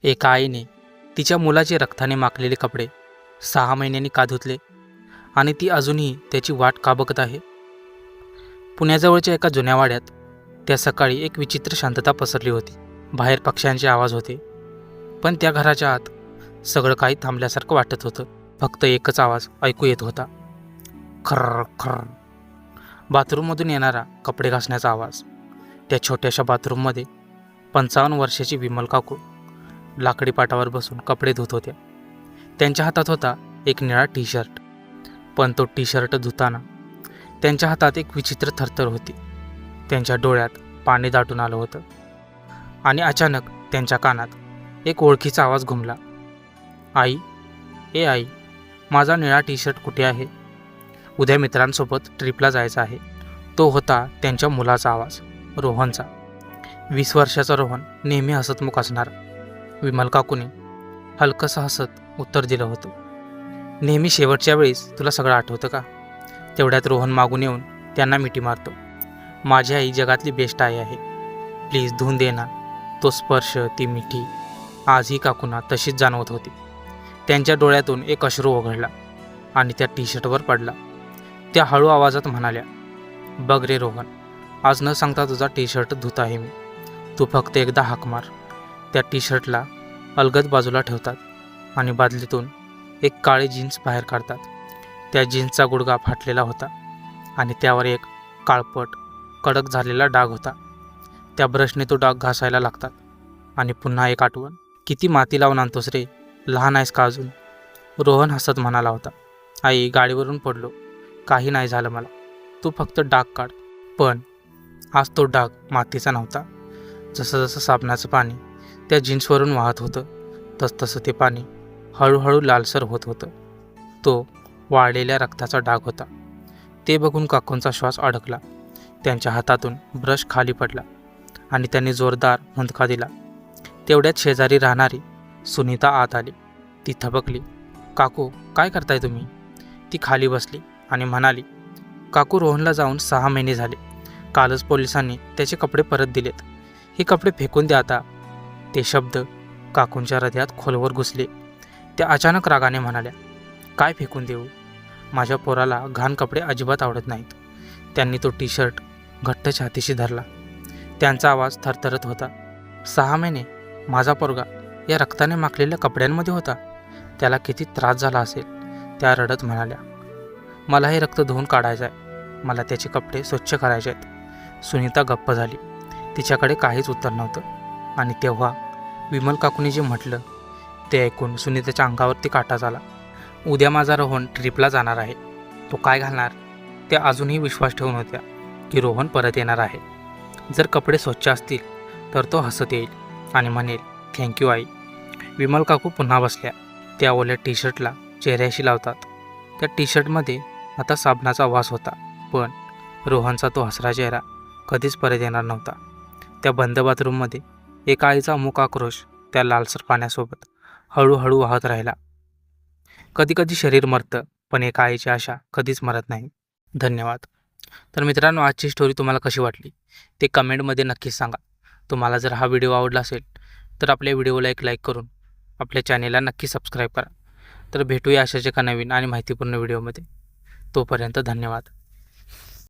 एका आईने तिच्या मुलाचे रक्ताने माखलेले कपडे 6 महिन्यांनी का धुतले आणि ती अजूनही त्याची वाट का बघत आहे? पुण्याजवळच्या एका जुन्या वाड्यात त्या सकाळी एक विचित्र शांतता पसरली होती. बाहेर पक्ष्यांचे आवाज होते, पण त्या घराच्या आत सगळं काही थांबल्यासारखं वाटत होतं. फक्त एकच आवाज ऐकू येत होता, खर्र खर्र. बाथरूममधून येणारा कपडे घासण्याचा आवाज. त्या छोट्याशा बाथरूममध्ये 55 वर्षाची विमल काकू लाकडी पाटावर बसून कपडे धुत होत्या. त्यांच्या हातात होता एक निळा टी शर्ट, पण तो टी शर्ट धुताना त्यांच्या हातात एक विचित्र थरथर होती. त्यांच्या डोळ्यात पाणी दाटून आलं होतं आणि अचानक त्यांच्या कानात एक ओळखीचा आवाज घुमला, आई, ए आई, माझा निळा टी शर्ट कुठे आहे? उद्या मित्रांसोबत ट्रिपला जायचं आहे. तो होता त्यांच्या मुलाचा आवाज, रोहनचा. 20 वर्षाचा रोहन नेहमी हसतमुख असणार. विमल काकूने हलकंसं हसत उत्तर दिलं होतं, नेहमी शेवटच्या वेळेस तुला सगळं आठवतं का? तेवढ्यात रोहन मागून येऊन त्यांना मिठी मारतो. माझी आई जगातली बेस्ट आई आहे, प्लीज धुवून दे ना. तो स्पर्श, ती मिठी आजही काकूंना तशीच जाणवत होती. त्यांच्या डोळ्यातून एक अश्रू ओघळला आणि त्या टी शर्टवर पडला. त्या हळू आवाजात म्हणाल्या, बघ रे रोहन, आज न सांगता तुझा टी शर्ट धुत आहे मी. तू फक्त एकदा हाक मार. त्या टी शर्टला अलगद बाजूला ठेवतात आणि बादलीतून एक काळे जीन्स बाहेर काढतात. त्या जीन्सचा गुडघा फाटलेला होता आणि त्यावर एक काळपट कडक झालेला डाग होता. त्या ब्रशने तो डाग घासायला लागतात आणि पुन्हा एक आठवण, किती माती लावून आणतोस रे, लहान आहेस का अजून? रोहन हसत म्हणाला होता, आई, गाडीवरून पडलो, काही नाही झालं मला, तू फक्त डाग काढ. पण आज तो डाग मातीचा नव्हता. जसं जसं साबणाचं पाणी त्या जीन्सवरून वाहत होतं, तसतसं ते पाणी हळूहळू लालसर होत होतं. तो वाळलेल्या रक्ताचा डाग होता. ते बघून काकूंचा श्वास अडकला. त्यांच्या हातातून ब्रश खाली पडला आणि त्यांनी जोरदार हुंदका दिला. तेवढ्यात शेजारी राहणारी सुनीता आत आली. ती थबकली, काकू, काय करताय तुम्ही? ती खाली बसली आणि म्हणाली, काकू, रोहनला जाऊन 6 महिने झाले. कालच पोलिसांनी त्याचे कपडे परत दिलेत. हे कपडे फेकून द्या आता. ते शब्द काकूंच्या हृदयात खोलवर घुसले. त्या अचानक रागाने म्हणाल्या, काय फेकून देऊ? माझ्या पोराला घाण कपडे अजिबात आवडत नाहीत. त्यांनी तो टी शर्ट घट्ट छातीशी धरला. त्यांचा आवाज थरथरत होता, 6 महिने माझा पोरगा या रक्ताने माखलेल्या कपड्यांमध्ये होता. त्याला किती त्रास झाला असेल. त्या रडत म्हणाल्या, मला हे रक्त धुवून काढायचं आहे, मला त्याचे कपडे स्वच्छ करायचे आहेत. सुनीता गप्प झाली. तिच्याकडे काहीच उत्तर नव्हतं. आणि तेव्हा विमल काकूने जे म्हटलं ते ऐकून सुनीताच्या अंगावरती काटा झाला. उद्या माझा रोहन ट्रिपला जाणार आहे. तो काय घालणार? त्या अजूनही विश्वास ठेवून होत्या की रोहन परत येणार आहे. जर कपडे स्वच्छ असतील तर तो हसत येईल आणि म्हणेल, थँक्यू आई. विमल काकू पुन्हा बसल्या. त्या ओल्या टी शर्टला चेहऱ्याशी लावतात. त्या टी शर्टमध्ये आता साबणाचा वास होता, पण रोहनचा तो हसरा चेहरा कधीच परत येणार नव्हता. त्या बंद बाथरूममध्ये एका आईचा मूक आक्रोश त्या लालसर पाण्यासोबत हळूहळू वाहत राहिला. कधीकधी शरीर मरतं, पण एका आईची आशा कधीच मरत नाही. धन्यवाद. तर मित्रांनो, आजची स्टोरी तुम्हाला कशी वाटली ते कमेंटमध्ये नक्कीच सांगा. तुम्हाला जर हा व्हिडिओ आवडला असेल तर आपल्या व्हिडिओला एक लाईक करून आपल्या चॅनेलला नक्की सबस्क्राईब करा. तर भेटूया अशाच एका नवीन आणि माहितीपूर्ण व्हिडिओमध्ये. तोपर्यंत धन्यवाद.